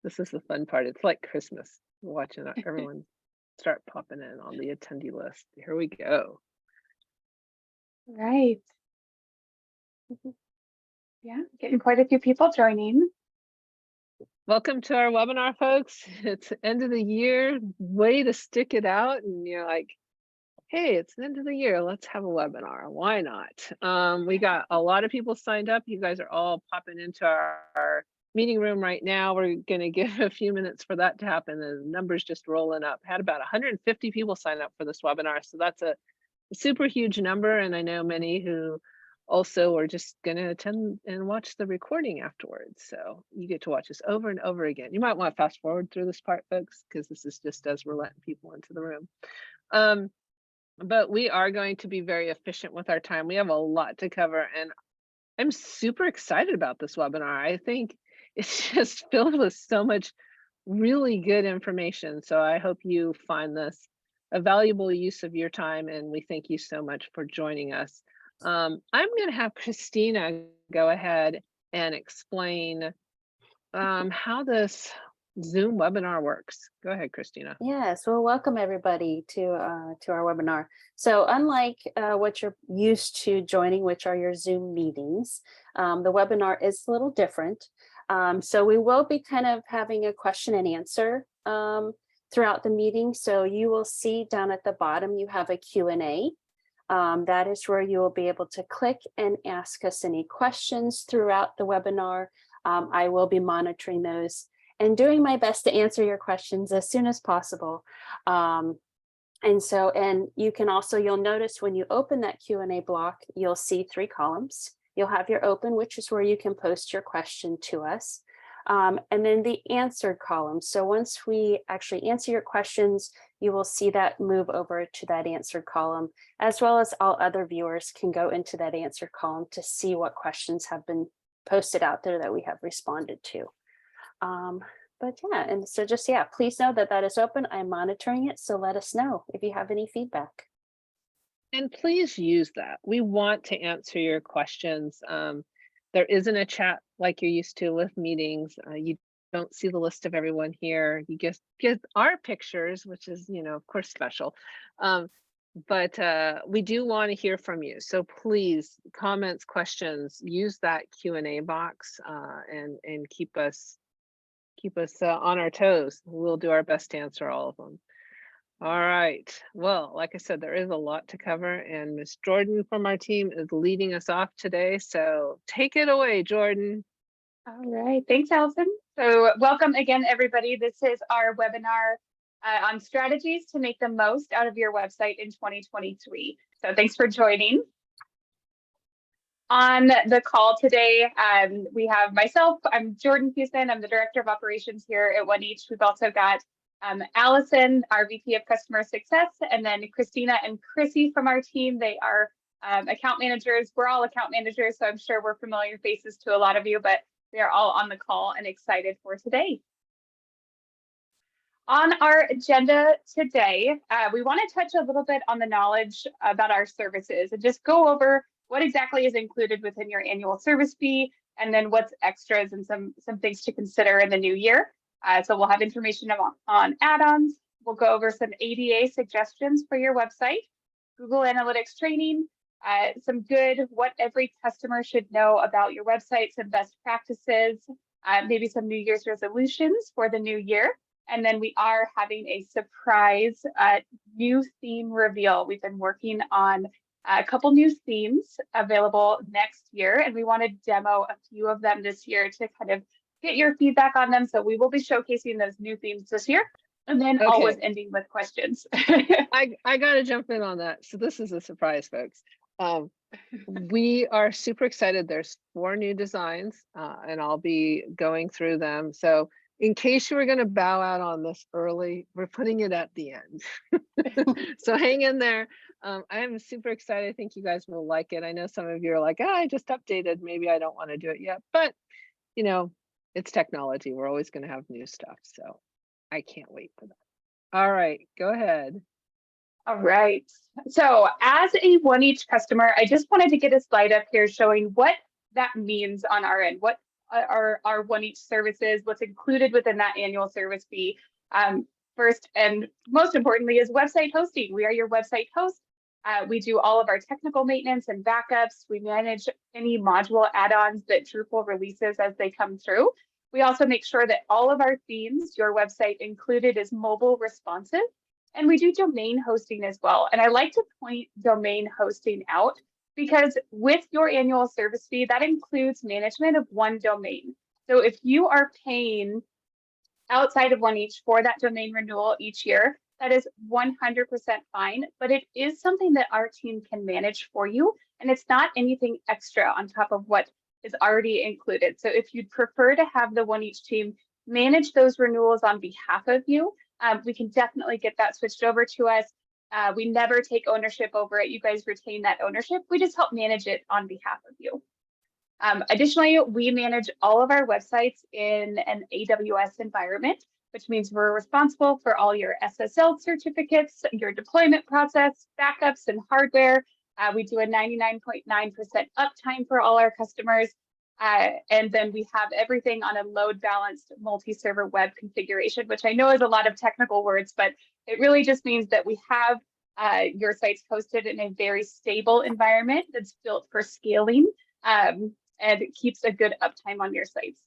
This is the fun part. It's like Christmas. Watching everyone start popping in on the attendee list. Here we go. Right. Yeah, getting quite a few people joining. Welcome to our webinar, folks. It's end of the year, way to stick it out. And you're like, hey, it's the end of the year. Let's have a webinar. Why not? We got a lot of people signed up. You guys are all popping into our meeting room right now. We're going to give a few minutes for that to happen. The numbers just rolling up. Had about 150 people sign up for this webinar. So that's a super huge number. And I know many who also are just going to attend and watch the recording afterwards. So you get to watch this over and over again. You might want to fast forward through this part, folks, because this is just as we're letting people into the room. But we are going to be very efficient with our time. We have a lot to cover, and I'm super excited about this webinar. I think it's just filled with so much really good information. So I hope you find this a valuable use of your time, and we thank you so much for joining us. I'm going to have Christina go ahead and explain how this Zoom webinar works. Go ahead, Christina. Yes, well, welcome everybody to our webinar. So unlike what you're used to joining, which are your Zoom meetings, the webinar is a little different. So we will be kind of having a question and answer throughout the meeting. So you will see down at the bottom, you have a Q&A. That is where you will be able to click and ask us any questions throughout the webinar. I will be monitoring those and doing my best to answer your questions as soon as possible. And you can also, you'll notice when you open that Q&A block, you'll see 3 columns. You'll have your open, which is where you can post your question to us. And then the answered column. So once we actually answer your questions, you will see that move over to that answered column, as well as all other viewers can go into that answered column to see what questions have been posted out there that we have responded to. But yeah, and so just, yeah, please know that that is open. I'm monitoring it. So let us know if you have any feedback. And please use that. We want to answer your questions. There isn't a chat like you're used to with meetings. You don't see the list of everyone here. You get our pictures, which is, of course, special. But we do want to hear from you. So please, comments, questions, use that Q&A box and keep us on our toes. We'll do our best to answer all of them. All right. Well, like I said, there is a lot to cover, and Miss Jordan from our team is leading us off today. So take it away, Jordan. All right. Thanks, Allison. So welcome again, everybody. This is our webinar on strategies to make the most out of your website in 2023. So thanks for joining. On the call today, we have myself. I'm Jordan Houston. I'm the Director of Operations here at OneEach. We've also got Allison, our VP of Customer Success, and then Christina and Chrissy from our team. They are account managers. We're all account managers, so I'm sure we're familiar faces to a lot of you, but we are all on the call and excited for today. On our agenda today, we want to touch a little bit on the knowledge about our services and just go over what exactly is included within your annual service fee, and then what's extras and some things to consider in the new year. So we'll have information on add-ons. We'll go over some ADA suggestions for your website, Google Analytics training, some good what every customer should know about your website, some best practices, maybe some New Year's resolutions for the new year. And then we are having a surprise new theme reveal. We've been working on a couple new themes available next year, and we want to demo a few of them this year to kind of get your feedback on them. So we will be showcasing those new themes this year, and then always ending with questions. I got to jump in on that. So this is a surprise, folks. We are super excited. There's 4 new designs, and I'll be going through them. So in case you were going to bow out on this early, we're putting it at the end. So hang in there. I am super excited. I think you guys will like it. I know some of you are like, I just updated. Maybe I don't want to do it yet. But, it's technology. We're always going to have new stuff. So I can't wait for that. All right, go ahead. All right. So as a OneEach customer, I just wanted to get a slide up here showing what that means on our end, what our OneEach services, what's included within that annual service fee. First and most importantly is website hosting. We are your website host. We do all of our technical maintenance and backups. We manage any module add-ons that Drupal releases as they come through. We also make sure that all of our themes, your website included, is mobile responsive. And we do domain hosting as well. And I like to point domain hosting out because with your annual service fee, that includes management of one domain. So if you are paying outside of OneEach for that domain renewal each year, that is 100% fine, but it is something that our team can manage for you. And it's not anything extra on top of what is already included. So if you'd prefer to have the OneEach team manage those renewals on behalf of you, we can definitely get that switched over to us. We never take ownership over it. You guys retain that ownership. We just help manage it on behalf of you. Additionally, we manage all of our websites in an AWS environment, which means we're responsible for all your SSL certificates, your deployment process, backups, and hardware. We do a 99.9% uptime for all our customers. And then we have everything on a load balanced multi-server web configuration, which I know is a lot of technical words, but it really just means that we have your sites hosted in a very stable environment that's built for scaling. And it keeps a good uptime on your sites.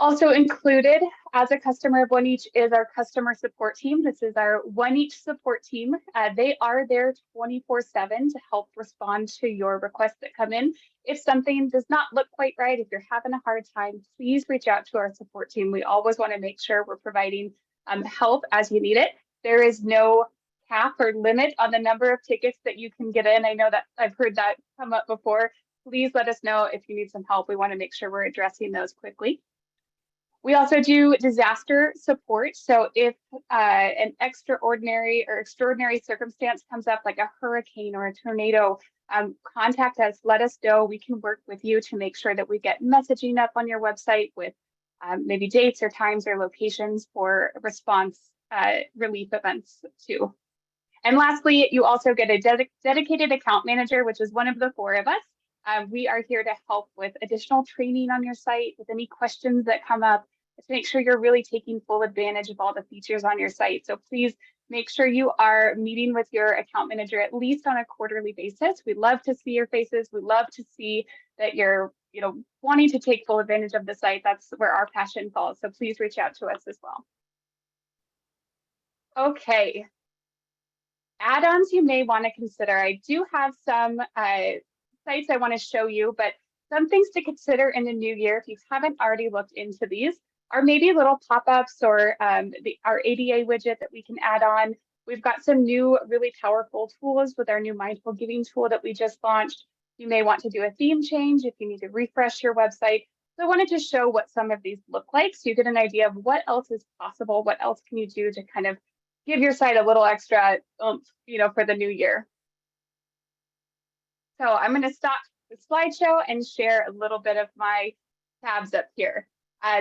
Also included as a customer of OneEach is our customer support team. This is our OneEach support team. They are there 24/7 to help respond to your requests that come in. If something does not look quite right, if you're having a hard time, please reach out to our support team. We always want to make sure we're providing help as you need it. There is no cap or limit on the number of tickets that you can get in. I know that I've heard that come up before. Please let us know if you need some help. We want to make sure we're addressing those quickly. We also do disaster support. So if an extraordinary or extraordinary circumstance comes up, like a hurricane or a tornado, contact us, let us know. We can work with you to make sure that we get messaging up on your website with maybe dates or times or locations for response relief events too. And lastly, you also get a dedicated account manager, which is one of the four of us. We are here to help with additional training on your site, with any questions that come up, to make sure you're really taking full advantage of all the features on your site. So please make sure you are meeting with your account manager at least on a quarterly basis. We love to see your faces. We love to see that you're, wanting to take full advantage of the site. That's where our passion falls. So please reach out to us as well. Okay. Add-ons you may want to consider. I do have some sites I want to show you, but some things to consider in the new year if you haven't already looked into these are maybe little pop-ups or our ADA widget that we can add on. We've got some new really powerful tools with our new Mindful Giving tool that we just launched. You may want to do a theme change if you need to refresh your website. So I wanted to show what some of these look like so you get an idea of what else is possible, what else can you do to kind of give your site a little extra for the new year. So I'm going to stop the slideshow and share a little bit of my tabs up here.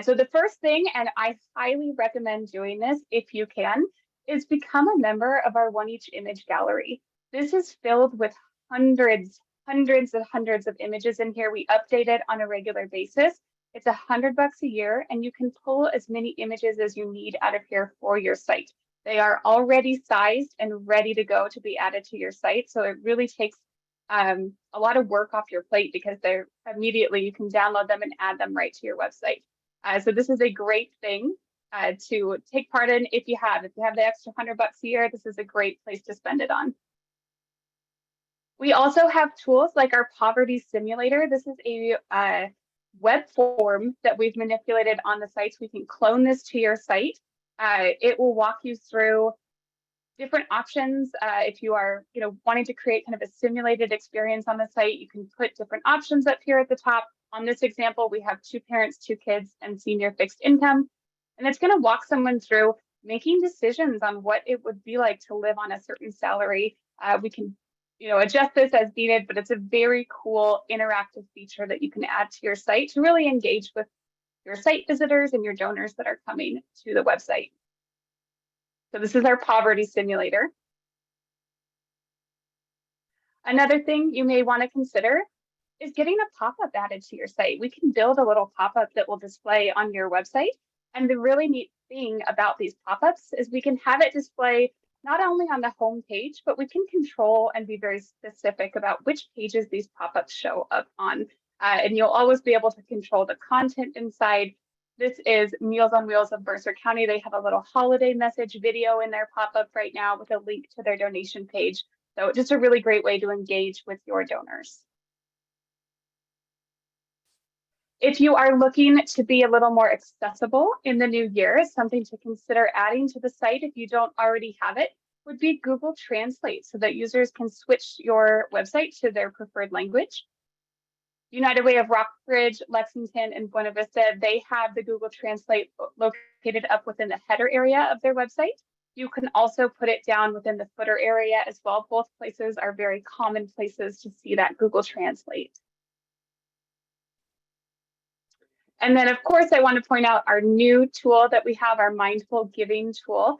So the first thing, and I highly recommend doing this if you can, is become a member of our OneEach image gallery. This is filled with hundreds of images in here. We update it on a regular basis. It's $100 a year, and you can pull as many images as you need out of here for your site. They are already sized and ready to go to be added to your site. So it really takes a lot of work off your plate because they're immediately, you can download them and add them right to your website. So this is a great thing to take part in if you have the extra $100 a year. This is a great place to spend it on. We also have tools like our poverty simulator. This is a web form that we've manipulated on the sites. We can clone this to your site. It will walk you through different options. If you are wanting to create kind of a simulated experience on the site, you can put different options up here at the top. On this example, we have 2 parents, 2 kids, and senior fixed income. And it's going to walk someone through making decisions on what it would be like to live on a certain salary. We can adjust this as needed, but it's a very cool interactive feature that you can add to your site to really engage with your site visitors and your donors that are coming to the website. So this is our poverty simulator. Another thing you may want to consider is getting a pop-up added to your site. We can build a little pop-up that will display on your website. And the really neat thing about these pop-ups is we can have it display not only on the home page, but we can control and be very specific about which pages these pop-ups show up on. And you'll always be able to control the content inside. This is Meals on Wheels of Mercer County. They have a little holiday message video in their pop-up right now with a link to their donation page. So just a really great way to engage with your donors. If you are looking to be a little more accessible in the new year, something to consider adding to the site if you don't already have it would be Google Translate, so that users can switch your website to their preferred language. United Way of Rockbridge, Lexington, and Buena Vista, they have the Google Translate located up within the header area of their website. You can also put it down within the footer area as well. Both places are very common places to see that Google Translate. And then, of course, I want to point out our new tool that we have, our Mindful Giving tool.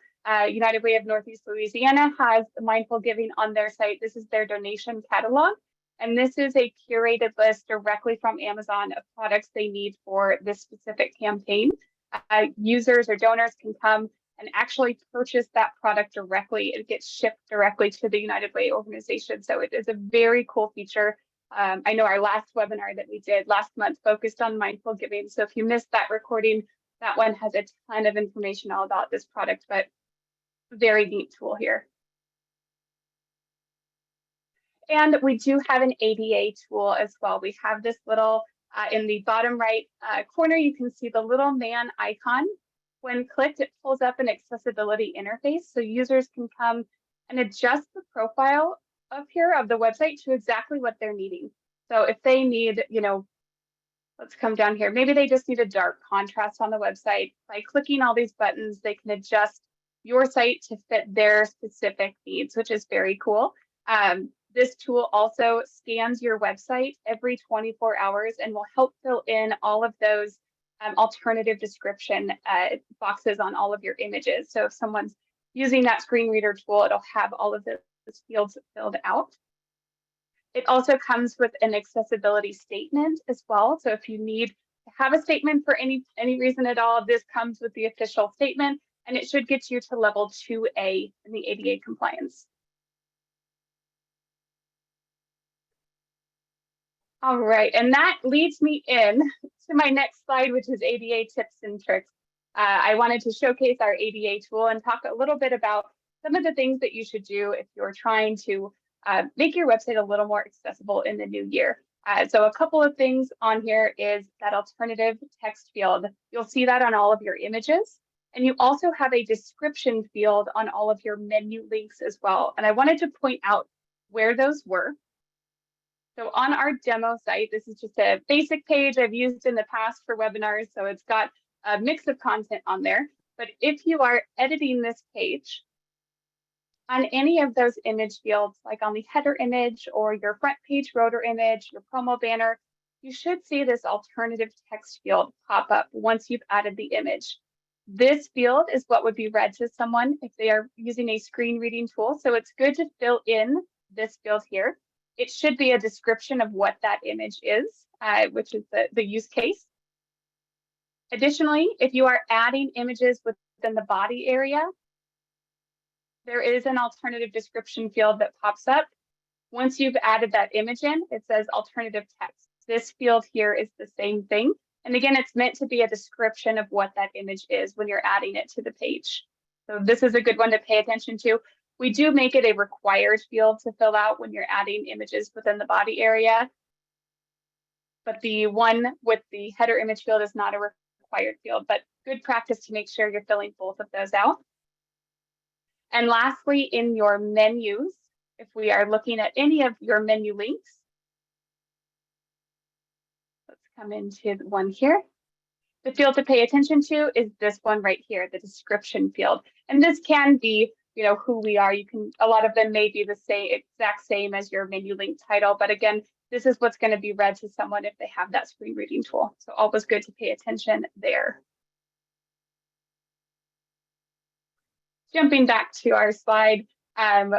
United Way of Northeast Louisiana has Mindful Giving on their site. This is their donation catalog. And this is a curated list directly from Amazon of products they need for this specific campaign. Users or donors can come and actually purchase that product directly. It gets shipped directly to the United Way organization. So it is a very cool feature. I know our last webinar that we did last month focused on mindful giving. So if you missed that recording, that one has a ton of information all about this product, but very neat tool here. And we do have an ADA tool as well. We have this little, in the bottom right corner, you can see the little man icon. When clicked, it pulls up an accessibility interface. So users can come and adjust the profile up here of the website to exactly what they're needing. So if they need, let's come down here. Maybe they just need a dark contrast on the website. By clicking all these buttons, they can adjust your site to fit their specific needs, which is very cool. This tool also scans your website every 24 hours and will help fill in all of those alternative description boxes on all of your images. So if someone's using that screen reader tool, it'll have all of those fields filled out. It also comes with an accessibility statement as well. So if you need to have a statement for any reason at all, this comes with the official statement, and it should get you to level 2A in the ADA compliance. All right, and that leads me in to my next slide, which is ADA tips and tricks. I wanted to showcase our ADA tool and talk a little bit about some of the things that you should do if you're trying to make your website a little more accessible in the new year. So a couple of things on here is that alternative text field. You'll see that on all of your images. And you also have a description field on all of your menu links as well. And I wanted to point out where those were. So on our demo site, this is just a basic page I've used in the past for webinars. So it's got a mix of content on there. But if you are editing this page, on any of those image fields, like on the header image or your front page rotor image, your promo banner, you should see this alternative text field pop up once you've added the image. This field is what would be read to someone if they are using a screen reading tool. So it's good to fill in this field here. It should be a description of what that image is, which is the use case. Additionally, if you are adding images within the body area, there is an alternative description field that pops up. Once you've added that image in, it says alternative text. This field here is the same thing. And again, it's meant to be a description of what that image is when you're adding it to the page. So this is a good one to pay attention to. We do make it a required field to fill out when you're adding images within the body area. But the one with the header image field is not a required field, but good practice to make sure you're filling both of those out. And lastly, in your menus, if we are looking at any of your menu links, let's come into the one here. The field to pay attention to is this one right here, the description field. And this can be, who we are. A lot of them may be the exact same as your menu link title, but again, this is what's going to be read to someone if they have that screen reading tool. So always good to pay attention there. Jumping back to our slide,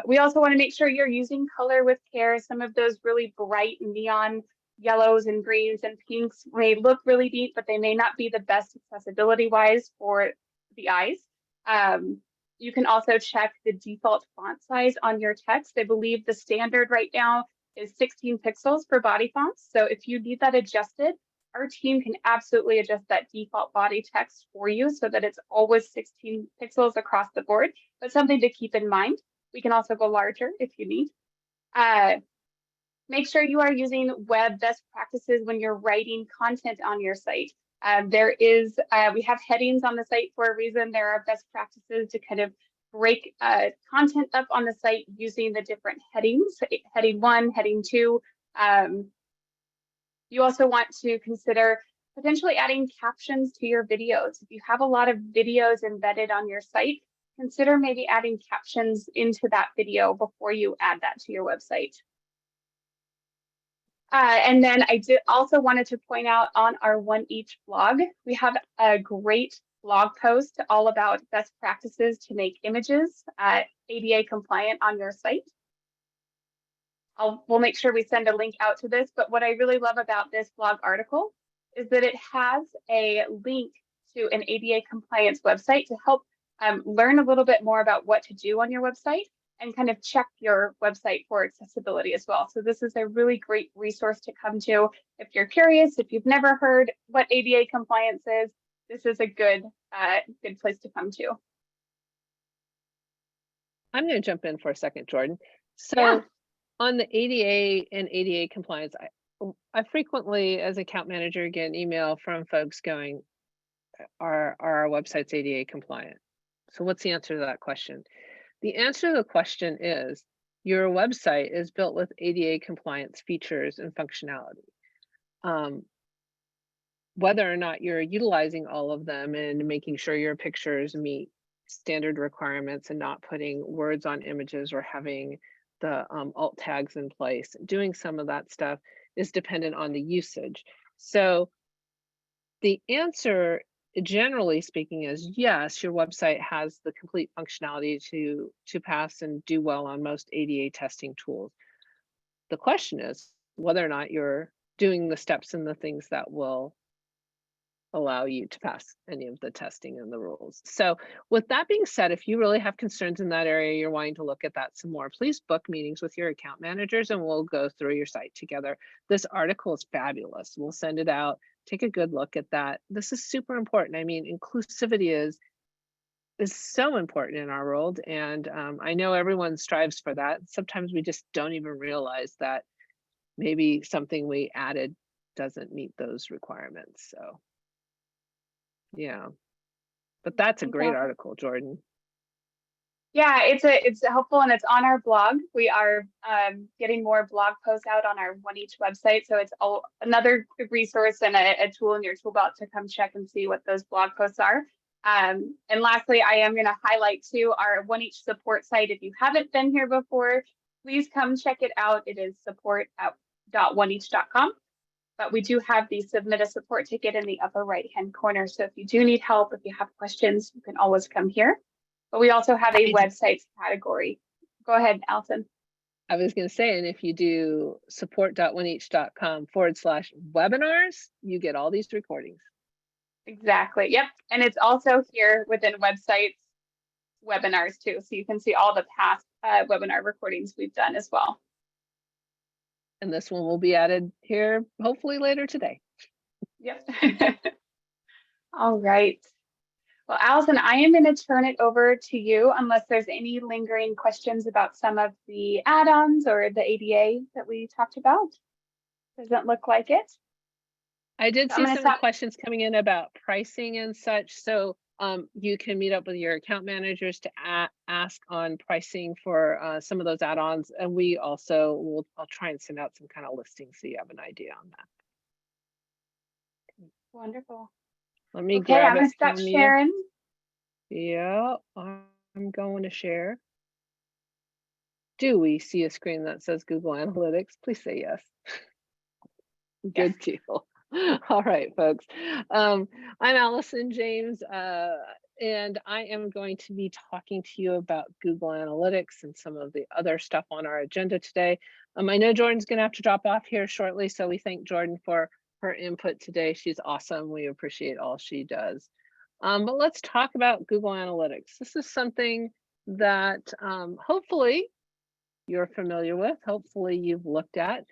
we also want to make sure you're using color with care. Some of those really bright neon yellows and greens and pinks may look really neat, but they may not be the best accessibility wise for the eyes. You can also check the default font size on your text. I believe the standard right now is 16 pixels for body fonts. So if you need that adjusted, our team can absolutely adjust that default body text for you so that it's always 16 pixels across the board, but something to keep in mind. We can also go larger if you need. Make sure you are using web best practices when you're writing content on your site. We have headings on the site for a reason. There are best practices to kind of break content up on the site using the different headings, heading 1, heading 2. You also want to consider potentially adding captions to your videos. If you have a lot of videos embedded on your site, consider maybe adding captions into that video before you add that to your website. And then I did also wanted to point out on our OneEach blog, we have a great blog post all about best practices to make images ADA compliant on your site. We'll make sure we send a link out to this, but what I really love about this blog article is that it has a link to an ADA compliance website to help learn a little bit more about what to do on your website and kind of check your website for accessibility as well. So this is a really great resource to come to if you're curious, if you've never heard what ADA compliance is, this is a good place to come to. I'm going to jump in for a second, Jordan. So Yeah. On the ADA and ADA compliance, I frequently, as account manager, get an email from folks going, are our websites ADA compliant? So what's the answer to that question? The answer to the question is your website is built with ADA compliance features and functionality. Whether or not you're utilizing all of them and making sure your pictures meet standard requirements and not putting words on images or having the alt tags in place, doing some of that stuff is dependent on the usage. So the answer, generally speaking, is yes, your website has the complete functionality to pass and do well on most ADA testing tools. The question is whether or not you're doing the steps and the things that will allow you to pass any of the testing and the rules. So with that being said, if you really have concerns in that area, you're wanting to look at that some more, please book meetings with your account managers and we'll go through your site together. This article is fabulous. We'll send it out. Take a good look at that. This is super important. I mean, inclusivity is so important in our world. And I know everyone strives for that. Sometimes we just don't even realize that maybe something we added doesn't meet those requirements. So yeah, but that's a great article, Jordan. Yeah, it's helpful and it's on our blog. We are getting more blog posts out on our OneEach website. So it's another resource and a tool in your tool belt to come check and see what those blog posts are. And lastly, I am going to highlight too our OneEach support site. If you haven't been here before, please come check it out. It is support.oneeach.com. But we do have the submit a support ticket in the upper right-hand corner. So if you do need help, if you have questions, you can always come here. But we also have a websites category. Go ahead, Alton. I was going to say, and if you do support.oneeach.com/webinars, you get all these recordings. Exactly. Yep. And it's also here within websites webinars too. So you can see all the past webinar recordings we've done as well. And this one will be added here hopefully later today. Yep. All right. Well, Allison, I am going to turn it over to you unless there's any lingering questions about some of the add-ons or the ADA that we talked about. Doesn't look like it. I did see some questions coming in about pricing and such. So you can meet up with your account managers to ask on pricing for some of those add-ons. And we also I'll try and send out some kind of listing so you have an idea on that. Wonderful. Let me grab I'm it. gonna stop sharing. Yeah, I'm going to share. Do we see a screen that says Google Analytics? Please say yes. Good deal. All right, folks. I'm Allison James, and I am going to be talking to you about Google Analytics and some of the other stuff on our agenda today. I know Jordan's going to have to drop off here shortly, so we thank Jordan for her input today. She's awesome. We appreciate all she does. But let's talk about Google Analytics. This is something that hopefully you're familiar with, hopefully you've looked at,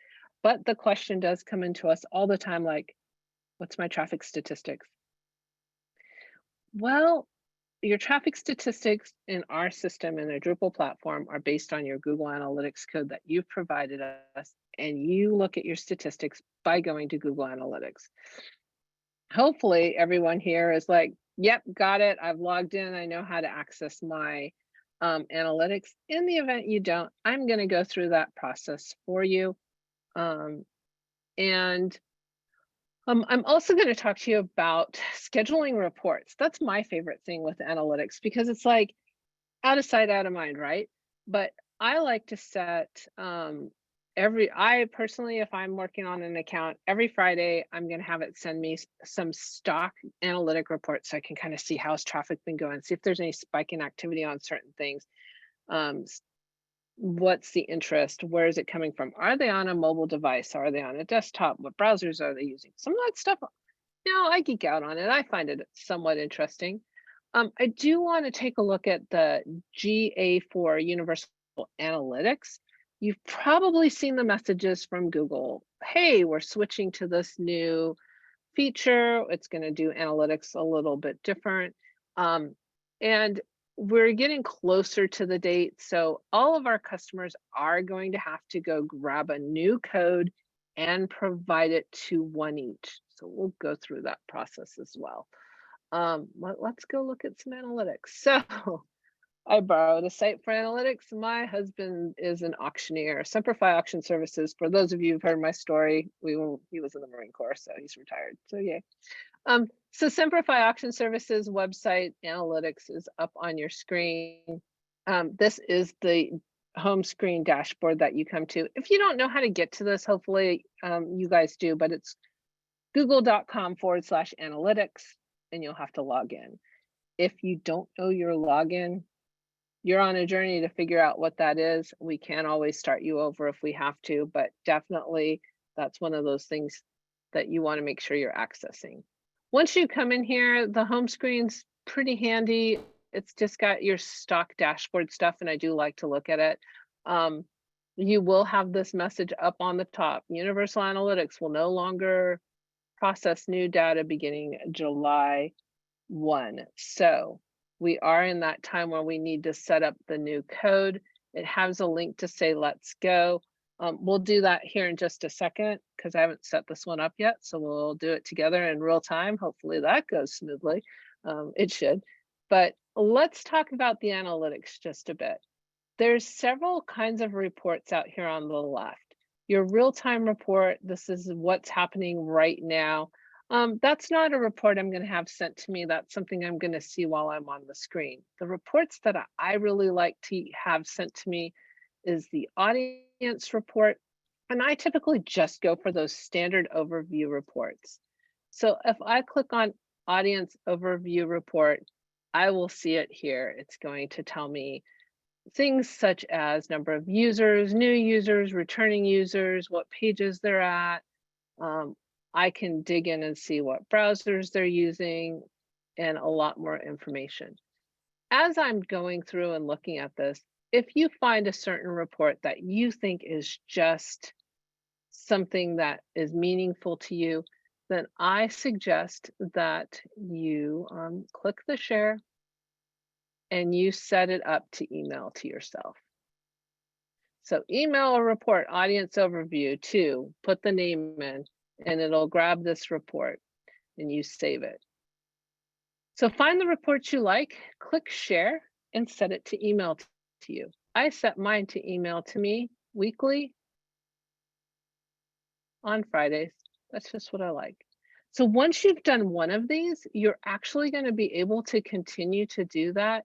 but the question does come into us all the time, like, what's my traffic statistics? Well, your traffic statistics in our system in the Drupal platform are based on your Google Analytics code that you've provided us, and you look at your statistics by going to Google Analytics. Hopefully everyone here is like, yep, got it. I've logged in. I know how to access my analytics. In the event you don't, I'm going to go through that process for you. I'm also going to talk to you about scheduling reports. That's my favorite thing with analytics because it's like out of sight, out of mind, right? But I like to set I personally, if I'm working on an account, every Friday, I'm going to have it send me some stock analytic reports so I can kind of see how's traffic been going, see if there's any spike in activity on certain things. What's the interest? Where is it coming from? Are they on a mobile device? Are they on a desktop? What browsers are they using? Some of that stuff, I geek out on it. I find it somewhat interesting. I do want to take a look at the GA4 Universal Analytics. You've probably seen the messages from Google. Hey, we're switching to this new feature. It's going to do analytics a little bit different. And we're getting closer to the date. So all of our customers are going to have to go grab a new code and provide it to OneEach. So we'll go through that process as well. Let's go look at some analytics. So I borrowed a site for analytics. My husband is an auctioneer, Simplify Auction Services. For those of you who've heard my story, he was in the Marine Corps, so he's retired. So yay. So Simplify Auction Services website analytics is up on your screen. This is the home screen dashboard that you come to. If you don't know how to get to this, hopefully you guys do, but it's google.com/analytics, and you'll have to log in. If you don't know your login, you're on a journey to figure out what that is. We can always start you over if we have to, but definitely that's one of those things that you want to make sure you're accessing. Once you come in here, the home screen's pretty handy. It's just got your stock dashboard stuff, and I do like to look at it. You will have this message up on the top. Universal Analytics will no longer process new data beginning July 1. So we are in that time where we need to set up the new code. It has a link to say, let's go. We'll do that here in just a second because I haven't set this one up yet. So we'll do it together in real time. Hopefully that goes smoothly. It should. But let's talk about the analytics just a bit. There's several kinds of reports out here on the left. Your real-time report, this is what's happening right now. That's not a report I'm going to have sent to me. That's something I'm going to see while I'm on the screen. The reports that I really like to have sent to me is the audience report. And I typically just go for those standard overview reports. So if I click on audience overview report, I will see it here. It's going to tell me things such as number of users, new users, returning users, what pages they're at. I can dig in and see what browsers they're using and a lot more information. As I'm going through and looking at this, if you find a certain report that you think is just something that is meaningful to you, then I suggest that you click the share and you set it up to email to yourself. So email a report, audience overview to, put the name in, and it'll grab this report and you save it. So find the report you like, click share, and set it to email to you. I set mine to email to me weekly on Fridays. That's just what I like. So once you've done one of these, you're actually going to be able to continue to do that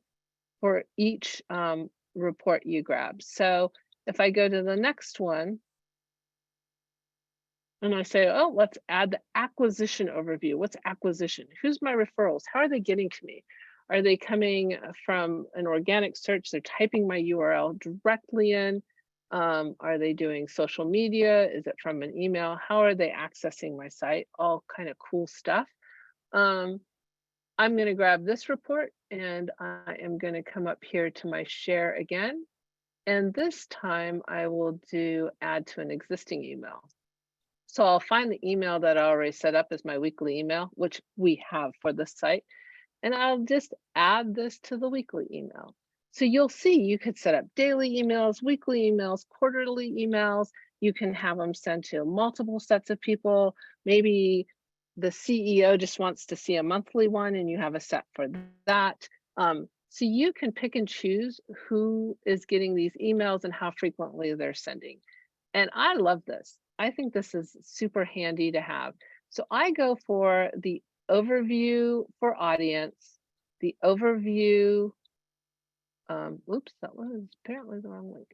for each report you grab. So if I go to the next one, and I say, oh, let's add the acquisition overview. What's acquisition? Who's my referrals? How are they getting to me? Are they coming from an organic search? They're typing my URL directly in. Are they doing social media? Is it from an email? How are they accessing my site? All kind of cool stuff. I'm going to grab this report and I am going to come up here to my share again. And this time I will do add to an existing email. So I'll find the email that I already set up as my weekly email, which we have for the site. And I'll just add this to the weekly email. So you'll see you could set up daily emails, weekly emails, quarterly emails. You can have them sent to multiple sets of people. Maybe the CEO just wants to see a monthly one and you have a set for that. So you can pick and choose who is getting these emails and how frequently they're sending. And I love this. I think this is super handy to have. So I go for the overview for audience, the overview, oops, that was apparently the wrong link.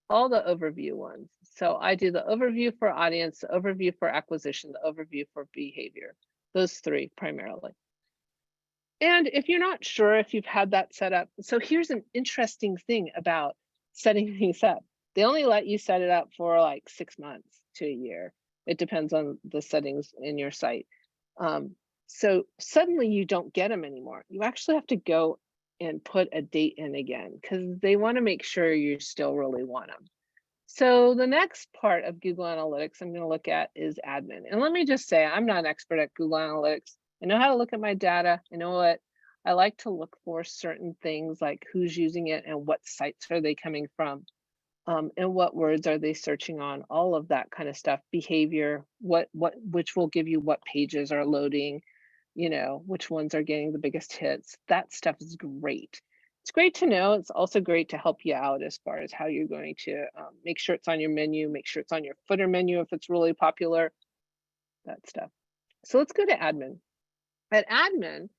All the overview ones. So I do the overview for audience, the overview for acquisition, the overview for behavior, those three primarily. And if you're not sure if you've had that set up, so here's an interesting thing about setting these up. They only let you set it up for like 6 months to a year. It depends on the settings in your site. So suddenly you don't get them anymore. You actually have to go and put a date in again because they want to make sure you still really want them. So the next part of Google Analytics I'm going to look at is admin. And let me just say, I'm not an expert at Google Analytics. I know how to look at my data. I know what I like to look for certain things like who's using it and what sites are they coming from. And what words are they searching on, all of that kind of stuff, behavior, which will give you what pages are loading, which ones are getting the biggest hits. That stuff is great. It's great to know. It's also great to help you out as far as how you're going to make sure it's on your menu, make sure it's on your footer menu if it's really popular, that stuff. So let's go to admin. At admin,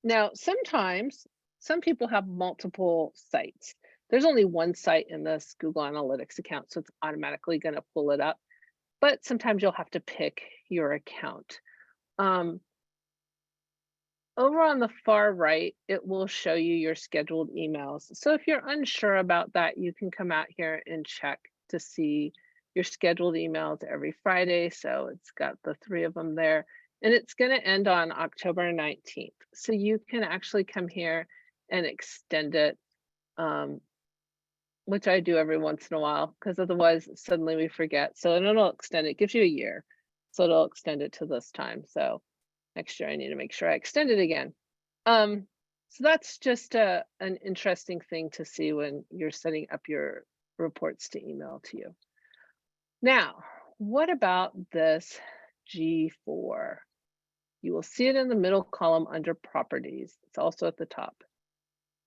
now sometimes some people have multiple sites. There's only one site in this Google Analytics account, so it's automatically going to pull it up. But sometimes you'll have to pick your account. Over on the far right, it will show you your scheduled emails. So if you're unsure about that, you can come out here and check to see your scheduled emails every Friday. So it's got the 3 of them there. And it's going to end on October 19th. So you can actually come here and extend it. Which I do every once in a while, because otherwise suddenly we forget. So it'll extend it, gives you a year. So it'll extend it to this time. So next year I need to make sure I extend it again. So that's just an interesting thing to see when you're setting up your reports to email to you. Now, what about this G4? You will see it in the middle column under properties. It's also at the top.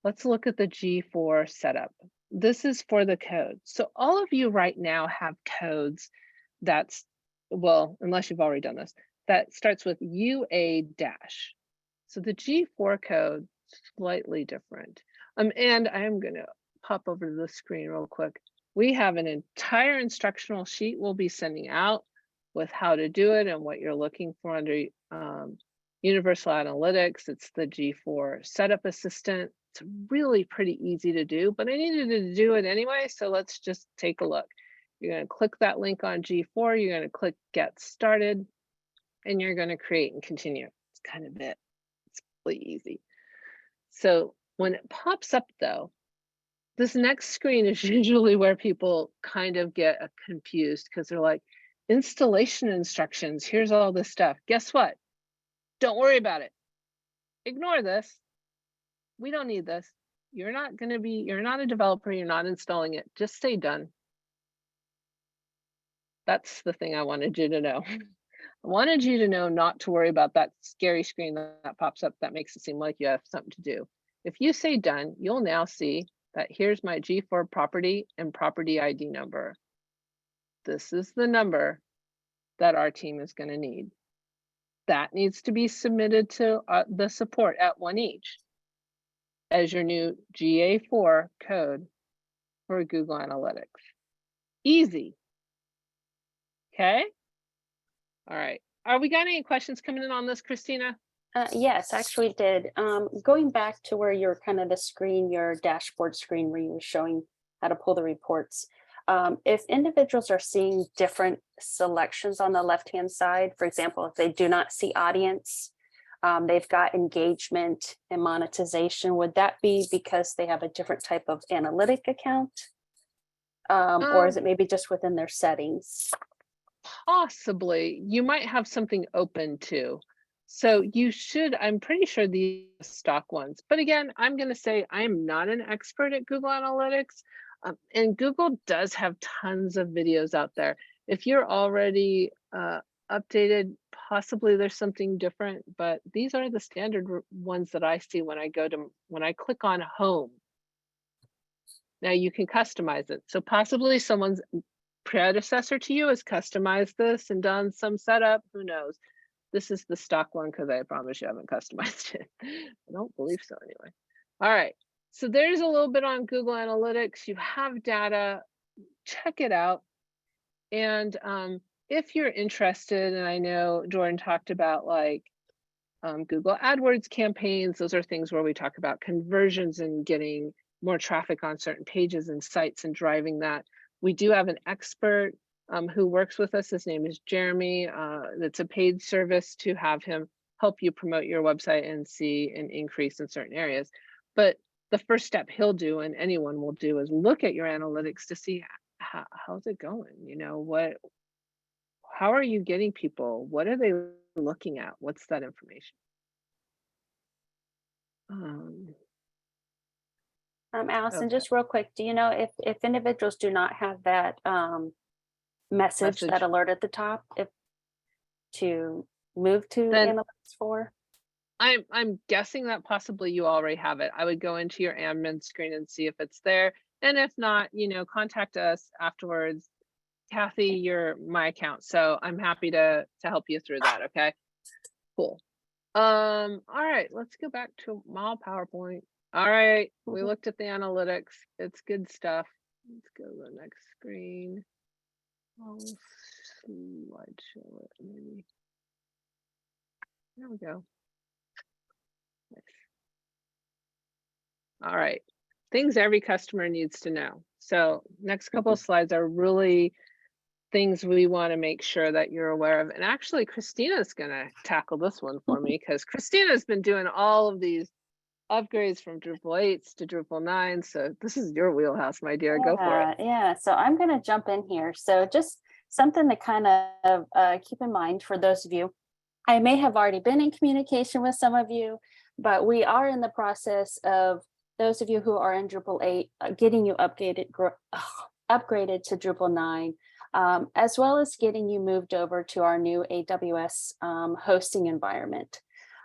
Let's look at the G4 setup. This is for the code. So all of you right now have codes that's, well, unless you've already done this, that starts with UA dash. So the G4 code is slightly different. And I am going to pop over to the screen real quick. We have an entire instructional sheet we'll be sending out with how to do it and what you're looking for under Universal Analytics. It's the G4 Setup Assistant. It's really pretty easy to do, but I needed to do it anyway, so let's just take a look. You're going to click that link on G4, you're going to click Get Started, and you're going to create and continue. It's kind of it. It's really easy. So when it pops up though, this next screen is usually where people kind of get confused because they're like, installation instructions, here's all this stuff. Guess what? Don't worry about it. Ignore this. We don't need this. You're not a developer, you're not installing it. Just say done. That's the thing I wanted you to know. I wanted you to know not to worry about that scary screen that pops up that makes it seem like you have something to do. If you say done, you'll now see that here's my G4 property and property ID number. This is the number that our team is going to need. That needs to be submitted to the support at OneEach as your new GA4 code for Google Analytics. Easy. Okay. All right. Are we got any questions coming in on this, Christina? Yes, actually did. Going back to where you're kind of the screen, your dashboard screen where you were showing how to pull the reports. If individuals are seeing different selections on the left-hand side, for example, if they do not see audience, they've got engagement and monetization, would that be because they have a different type of analytic account? Or is it maybe just within their settings? Possibly. You might have something open too. So you should, I'm pretty sure these are stock ones. But again, I'm going to say I'm not an expert at Google Analytics. And Google does have tons of videos out there. If you're already updated, possibly there's something different, but these are the standard ones that I see when I click on home. Now you can customize it. So possibly someone's predecessor to you has customized this and done some setup, who knows? This is the stock one because I promise you I haven't customized it. I don't believe so anyway. All right, so there's a little bit on Google Analytics. You have data, check it out. And if you're interested, and I know Jordan talked about like Google AdWords campaigns, those are things where we talk about conversions and getting more traffic on certain pages and sites and driving that. We do have an expert who works with us. His name is Jeremy. It's a paid service to have him help you promote your website and see an increase in certain areas. But the first step he'll do, and anyone will do, is look at your analytics to see how's it going. You know, how are you getting people? What are they looking at? What's that information? Allison, Okay. just real quick, do you know if individuals do not have that message, that alert at the top, if to move to Then analytics for? I'm guessing that possibly you already have it. I would go into your admin screen and see if it's there. And if not, you know, contact us afterwards. Kathy, you're my account, so I'm happy to help you through that. Okay, cool. All right, let's go back to my PowerPoint. All right, we looked at the analytics. It's good stuff. Let's go to the next screen. I'll slideshow it maybe. There we go. Nice. All right, things every customer needs to know. So next couple of slides are really things we want to make sure that you're aware of. And actually, Christina's going to tackle this one for me because Christina's been doing all of these upgrades from Drupal 8s to Drupal 9. So this is your wheelhouse, my dear. Go for it. Yeah, so I'm going to jump in here. So just something to kind of keep in mind for those of you. I may have already been in communication with some of you, but we are in the process of those of you who are in Drupal 8, getting you upgraded to Drupal 9. As well as getting you moved over to our new AWS hosting environment.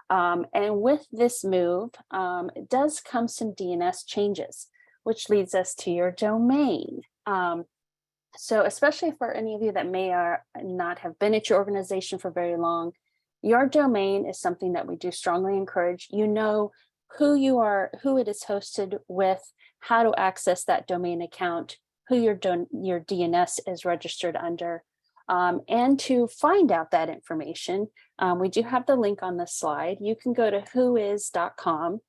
And with this move, it does come some DNS changes, which leads us to your domain. So especially for any of you that may or not have been at your organization for very long, your domain is something that we do strongly encourage. You know who you are, who it is hosted with, how to access that domain account, who your DNS is registered under. And to find out that information, we do have the link on the slide. You can go to whois.com.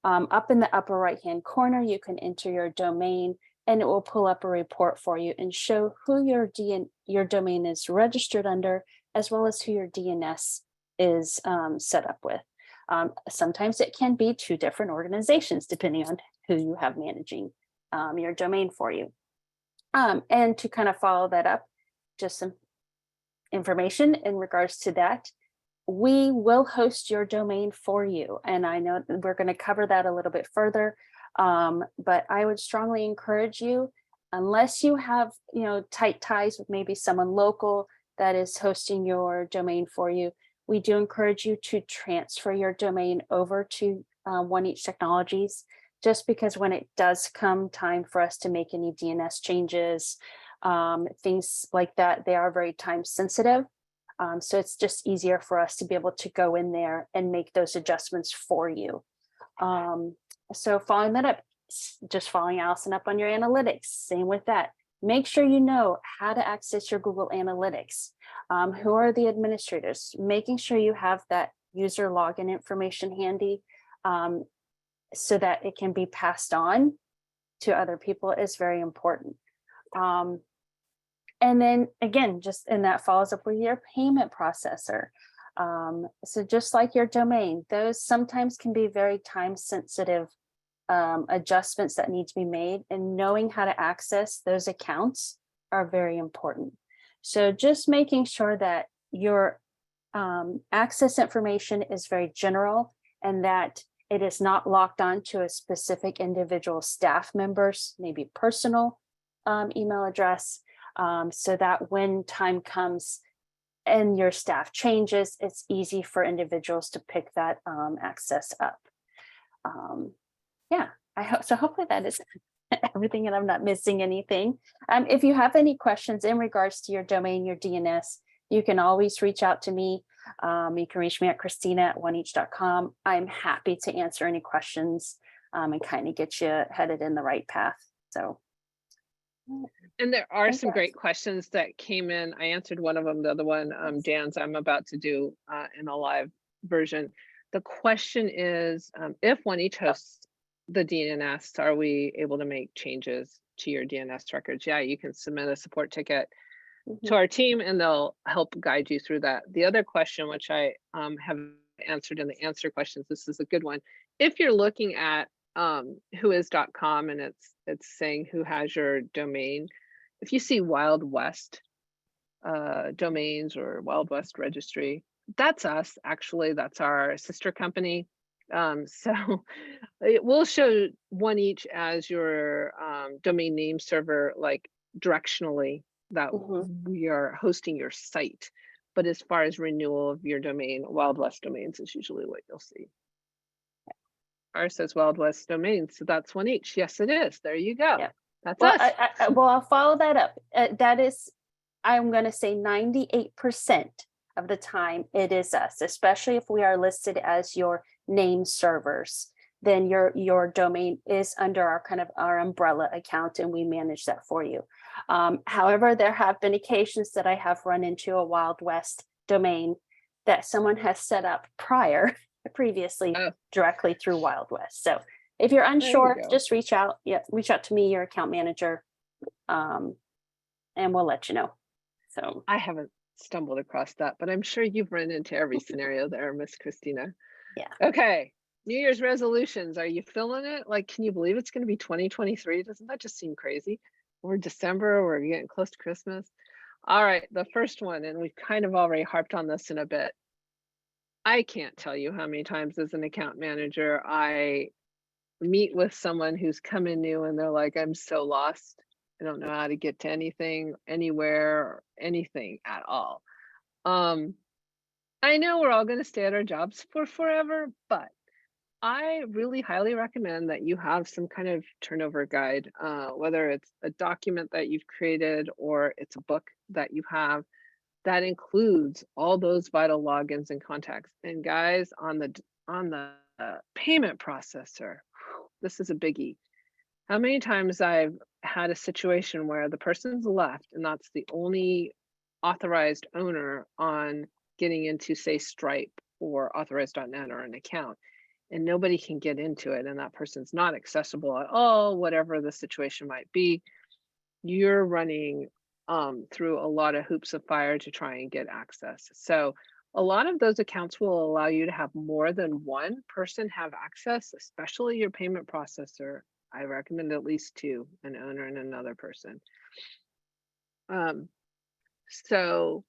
Up in the upper right-hand corner, you can enter your domain and it will pull up a report for you and show who your domain is registered under, as well as who your DNS is set up with. Sometimes it can be two different organizations, depending on who you have managing your domain for you. And to kind of follow that up, just some information in regards to that. We will host your domain for you. And I know that we're going to cover that a little bit further. But I would strongly encourage you, unless you have, tight ties with maybe someone local that is hosting your domain for you, we do encourage you to transfer your domain over to OneEach Technologies, just because when it does come time for us to make any DNS changes, things like that, they are very time sensitive. So it's just easier for us to be able to go in there and make those adjustments for you. So following that up, just following Allison up on your analytics, same with that. Make sure you know how to access your Google Analytics. Who are the administrators? Making sure you have that user login information handy so that it can be passed on to other people is very important. And then again, just and that follows up with your payment processor. So just like your domain, those sometimes can be very time sensitive adjustments that need to be made, and knowing how to access those accounts are very important. So just making sure that your access information is very general and that it is not locked on to a specific individual staff member's maybe personal email address, so that when time comes and your staff changes, it's easy for individuals to pick that access up. Yeah, I hope so. Hopefully that is everything and I'm not missing anything. If you have any questions in regards to your domain, your DNS, you can always reach out to me. You can reach me at Christina@oneeach.com. I'm happy to answer any questions and kind of get you headed in the right path. So. And there are Thank some you. great questions that came in. I answered one of them. The other one, Dan's, I'm about to do in a live version. The question is, if OneEach hosts the DNS, are we able to make changes to your DNS records? Yeah, you can submit a support ticket to our team and they'll help guide you through that. The other question, which I have answered in the answer questions, this is a good one. If you're looking at whois.com and it's saying who has your domain, if you see Wild West domains or Wild West registry, that's us. Actually, that's our sister company. So it will show OneEach as your domain name server, like directionally that we are hosting your site. But as far as renewal of your domain, Wild West domains is usually what you'll see. Ours says Wild West domains, so that's OneEach. Yes, it is. There you go. Yeah. That's Well, us. well, I'll follow that up. That is, I'm going to say 98% of the time it is us, especially if we are listed as your name servers. Then your domain is under our kind of our umbrella account, and we manage that for you. However, there have been occasions that I have run into a Wild West domain that someone has set up previously directly through Wild West. So if you're unsure, just reach out. Yeah, reach out to me, your account manager, and we'll let you know. So I haven't stumbled across that, but I'm sure you've run into every scenario there, Miss Christina. Yeah. Okay. New Year's resolutions. Are you feeling it? Like, can you believe it's going to be 2023? Doesn't that just seem crazy? We're December, we're getting close to Christmas. All right, the first one, and we've kind of already harped on this in a bit. I can't tell you how many times as an account manager, I meet with someone who's come in new and they're like, I'm so lost. I don't know how to get to anything, anywhere, or anything at all. I know we're all going to stay at our jobs for forever, but I really highly recommend that you have some kind of turnover guide, whether it's a document that you've created or it's a book that you have that includes all those vital logins and contacts. And guys, on the payment processor, this is a biggie. How many times I've had a situation where the person's left and that's the only authorized owner on getting into, say, Stripe or Authorize.net or an account, and nobody can get into it, and that person's not accessible at all, whatever the situation might be. You're running through a lot of hoops of fire to try and get access. So a lot of those accounts will allow you to have more than one person have access, especially your payment processor. I recommend at least two, an owner and another person. So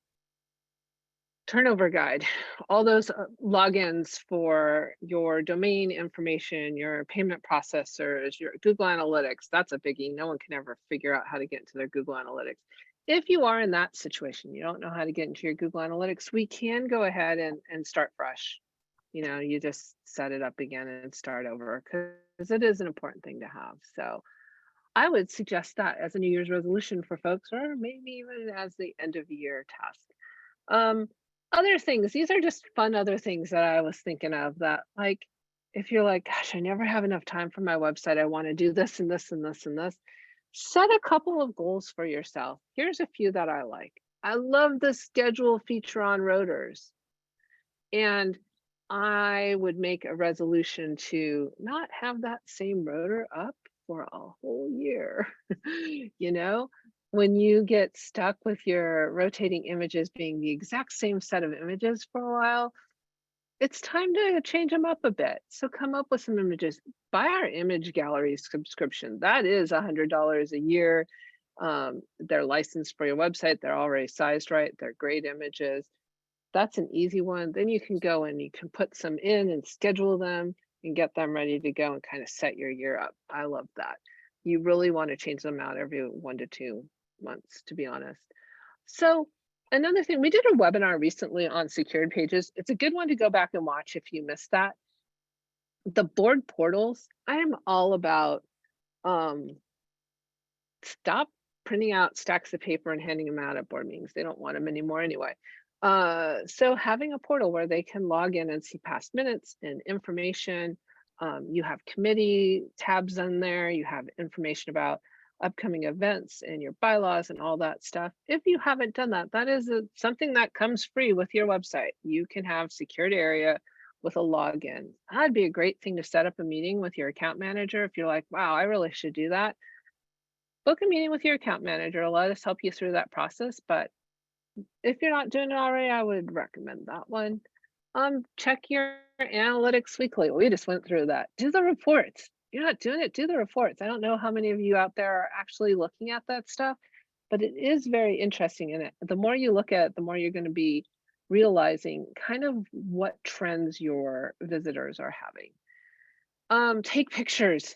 turnover guide, all those logins for your domain information, your payment processors, your Google Analytics, that's a biggie. No one can ever figure out how to get into their Google Analytics. If you are in that situation, you don't know how to get into your Google Analytics, we can go ahead and start fresh. You know, you just set it up again and start over, because it is an important thing to have. So I would suggest that as a New Year's resolution for folks, or maybe even as the end of year task. Other things, these are just fun other things that I was thinking of, that like, if you're like, gosh, I never have enough time for my website, I want to do this and this and this and this, set a couple of goals for yourself. Here's a few that I like. I love the schedule feature on rotors. And I would make a resolution to not have that same rotor up for a whole year. You know, when you get stuck with your rotating images being the exact same set of images for a while, it's time to change them up a bit. So come up with some images. Buy our image gallery subscription. That is $100 a year. They're licensed for your website. They're already sized right. They're great images. That's an easy one. Then you can go and you can put some in and schedule them and get them ready to go and kind of set your year up. I love that. You really want to change them out every 1 to 2 months, to be honest. So another thing, we did a webinar recently on secured pages. It's a good one to go back and watch if you missed that. The board portals, I am all about stop printing out stacks of paper and handing them out at board meetings. They don't want them anymore anyway. So having a portal where they can log in and see past minutes and information. You have committee tabs on there. You have information about upcoming events and your bylaws and all that stuff. If you haven't done that, that is something that comes free with your website. You can have secured area with a login. That'd be a great thing to set up a meeting with your account manager. If you're like, wow, I really should do that. Book a meeting with your account manager. Let us help you through that process. But if you're not doing it already, I would recommend that one. Check your analytics weekly. We just went through that. Do the reports. You're not doing it, do the reports. I don't know how many of you out there are actually looking at that stuff, but it is very interesting. And the more you look at it, the more you're going to be realizing kind of what trends your visitors are having. Take pictures.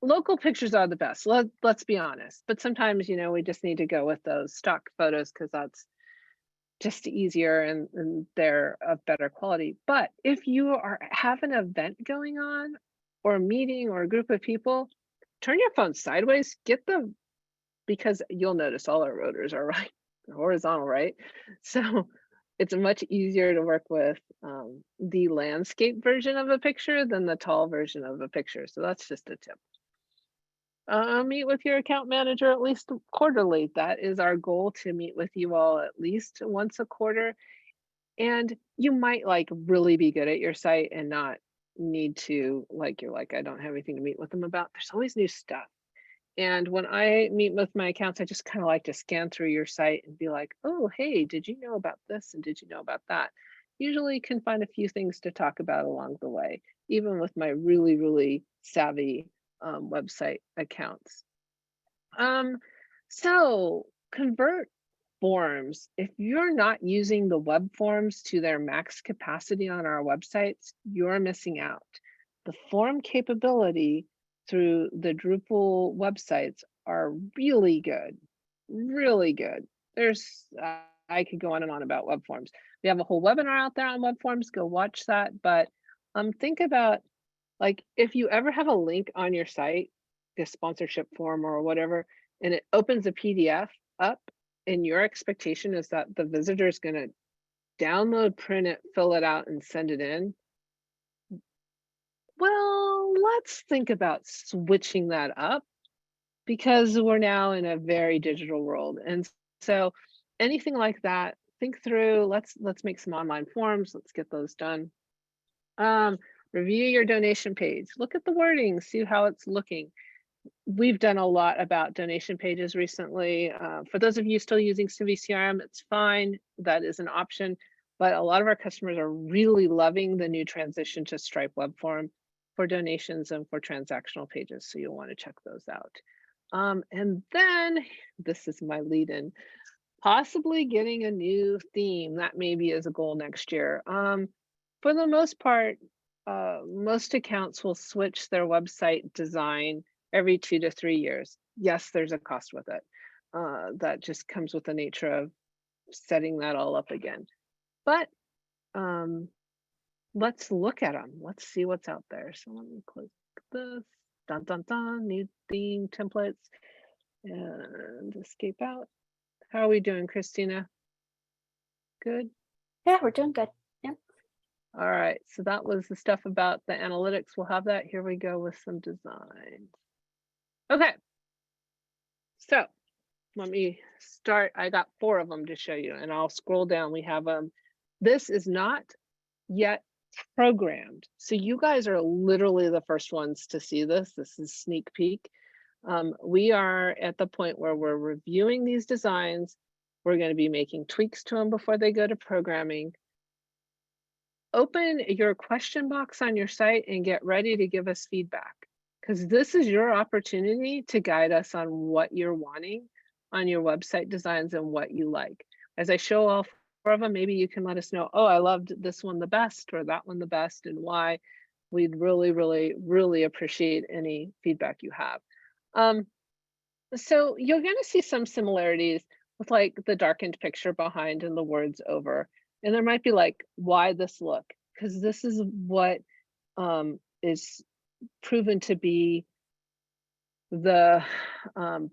Local pictures are the best. Let's be honest. But sometimes, we just need to go with those stock photos because that's just easier and they're of better quality. But if you have an event going on or a meeting or a group of people, turn your phone sideways, because you'll notice all our rotors are right, horizontal, right? So it's much easier to work with the landscape version of a picture than the tall version of a picture. So that's just a tip. Meet with your account manager at least quarterly. That is our goal, to meet with you all at least once a quarter. And you might really be good at your site and not need to, you're like, I don't have anything to meet with them about. There's always new stuff. And when I meet with my accounts, I just kind of like to scan through your site and be like, oh, hey, did you know about this? And did you know about that? Usually can find a few things to talk about along the way, even with my really, really savvy website accounts. So convert forms. If you're not using the web forms to their max capacity on our websites, you're missing out. The form capability through the Drupal websites are really good, really good. I could go on and on about web forms. We have a whole webinar out there on web forms. Go watch that. But think about, if you ever have a link on your site, a sponsorship form or whatever, and it opens a PDF up, and your expectation is that the visitor is going to download, print it, fill it out, and send it in. Well, let's think about switching that up, because we're now in a very digital world. And so anything like that, think through. Let's make some online forms. Let's get those done. Review your donation page. Look at the wording, see how it's looking. We've done a lot about donation pages recently. For those of you still using Civi CRM, it's fine. That is an option. But a lot of our customers are really loving the new transition to Stripe web form for donations and for transactional pages. So you'll want to check those out. And then this is my lead in, possibly getting a new theme. That maybe is a goal next year. For the most part, most accounts will switch their website design every 2 to 3 years. Yes, there's a cost with it. That just comes with the nature of setting that all up again. But let's look at them. Let's see what's out there. So let me click this. Dun, dun, dun, new theme templates, and escape out. How are we doing, Christina? Good? Yeah, we're doing good. Yeah. All right, so that was the stuff about the analytics. We'll have that. Here we go with some designs. Okay, so let me start. I got 4 of them to show you, and I'll scroll down. We have this is not yet programmed, so you guys are literally the first ones to see this. This is sneak peek. We are at the point where we're reviewing these designs. We're going to be making tweaks to them before they go to programming. Open your question box on your site and get ready to give us feedback, because this is your opportunity to guide us on what you're wanting on your website designs and what you like. As I show all 4 of them, maybe you can let us know, oh, I loved this one the best or that one the best, and why. We'd really, really, really appreciate any feedback you have. So you're going to see some similarities with like the darkened picture behind and the words over. And there might be like, why this look? Because this is what is proven to be the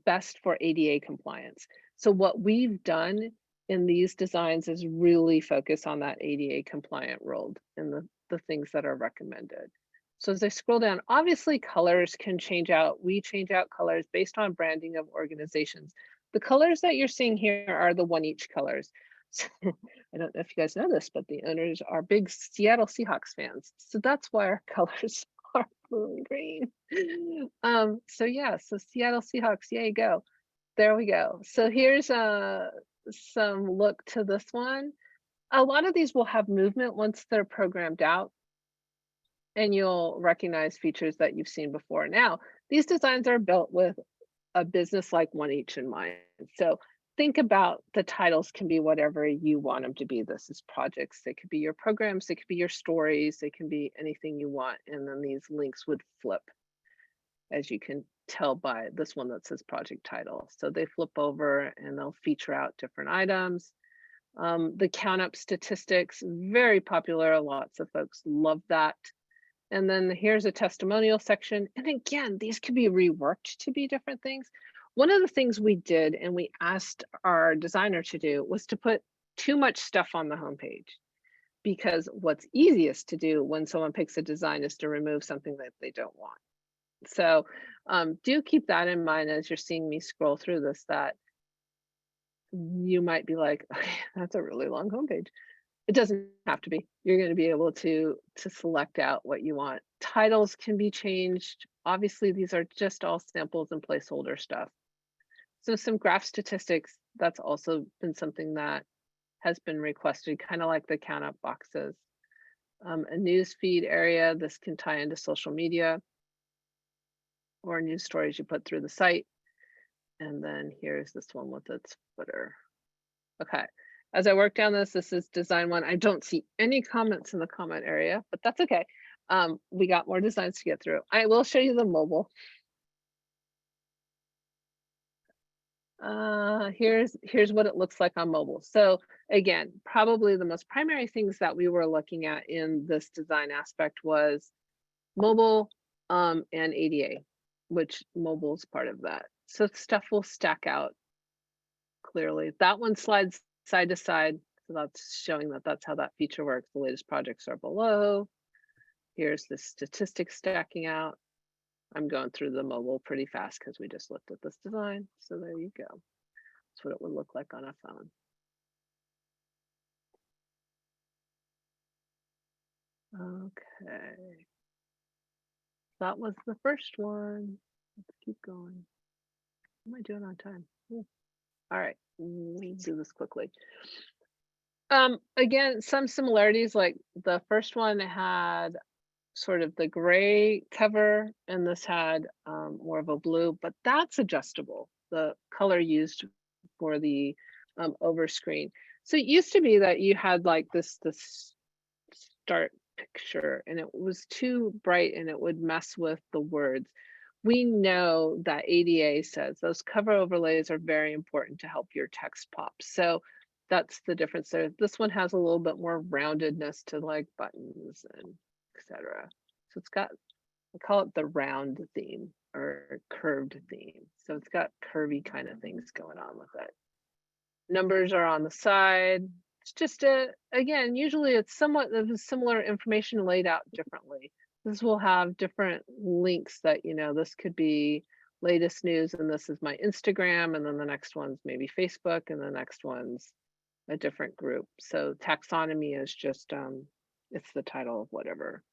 best for ADA compliance. So what we've done in these designs is really focus on that ADA compliant world and the things that are recommended. So as I scroll down, obviously colors can change out. We change out colors based on branding of organizations. The colors that you're seeing here are the OneEach colors. So, I don't know if you guys know this, but the owners are big Seattle Seahawks fans. So that's why our colors are blue and green. So yeah, so Seattle Seahawks, yay, go. There we go. So here's some look to this one. A lot of these will have movement once they're programmed out, and you'll recognize features that you've seen before. Now, these designs are built with a business like OneEach in mind. So think about the titles can be whatever you want them to be. This is projects. They could be your programs. They could be your stories. They can be anything you want. And then these links would flip, as you can tell by this one that says project title. So they flip over and they'll feature out different items. The count up statistics, very popular. Lots of folks love that. And then here's a testimonial section. And again, these could be reworked to be different things. One of the things we did and we asked our designer to do was to put too much stuff on the homepage, because what's easiest to do when someone picks a design is to remove something that they don't want. So do keep that in mind as you're seeing me scroll through this, that you might be like, okay, that's a really long homepage. It doesn't have to be. You're going to be able to select out what you want. Titles can be changed. Obviously, these are just all samples and placeholder stuff. So some graph statistics, that's also been something that has been requested, kind of like the count up boxes. A news feed area, this can tie into social media or news stories you put through the site. And then here's this one with its footer. Okay. As I work down this is design 1. I don't see any comments in the comment area, but that's okay. We got more designs to get through. I will show you the mobile. Here's what it looks like on mobile. So again, probably the most primary things that we were looking at in this design aspect was mobile and ADA, which mobile is part of that. So stuff will stack out clearly. That one slides side to side. So that's showing that that's how that feature works. The latest projects are below. Here's the statistics stacking out. I'm going through the mobile pretty fast because we just looked at this design. So there you go. That's what it would look like on a phone. Okay. That was the first one. Let's keep going. What am I doing on time? Ooh. All right, let me do this quickly. Again, some similarities, like the first one had sort of the gray cover and this had more of a blue, but that's adjustable, the color used for the over screen. So it used to be that you had like this start picture and it was too bright and it would mess with the words. We know that ADA says those cover overlays are very important to help your text pop. So that's the difference there. This one has a little bit more roundedness to like buttons and etc. So it's got, I call it the round theme or curved theme. So it's got curvy kind of things going on with it. Numbers are on the side. It's just again, usually it's somewhat of similar information laid out differently. This will have different links that, you know, this could be latest news and this is my Instagram, and then the next one's maybe Facebook, and the next one's a different group. So taxonomy is just, it's the title of whatever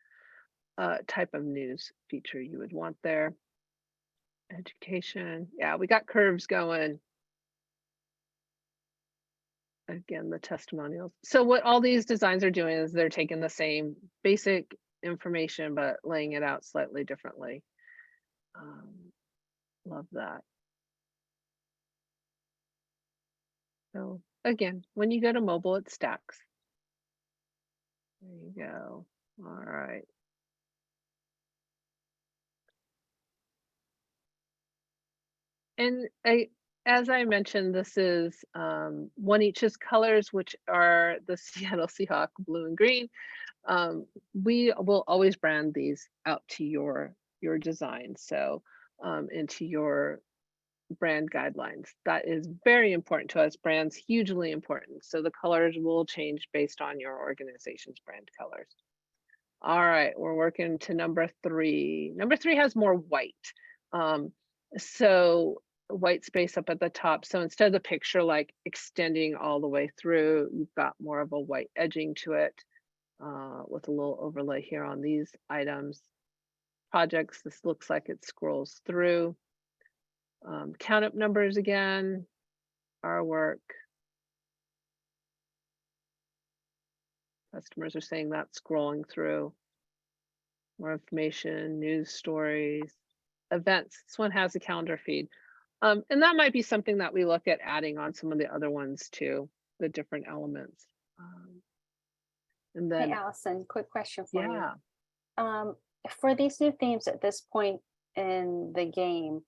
type of news feature you would want there. Education. Yeah, we got curves going. Again, the testimonials. So what all these designs are doing is they're taking the same basic information, but laying it out slightly differently. Love that. So again, when you go to mobile, it stacks. There you go. All right. And as I mentioned, this is OneEach's colors, which are the Seattle Seahawk blue and green. We will always brand these out to your design, so into your brand guidelines. That is very important to us. Brand's hugely important. So the colors will change based on your organization's brand colors. All right, we're working to number 3. Number 3 has more white. So white space up at the top. So instead of the picture like extending all the way through, you've got more of a white edging to it with a little overlay here on these items. Projects, this looks like it scrolls through. Count up numbers again, our work. Customers are saying that's scrolling through. More information, news stories, events. This one has a calendar feed. And that might be something that we look at adding on some of the other ones too, the different elements. And then, Hey, Allison, quick question for you. yeah, For these new themes at this point in the game,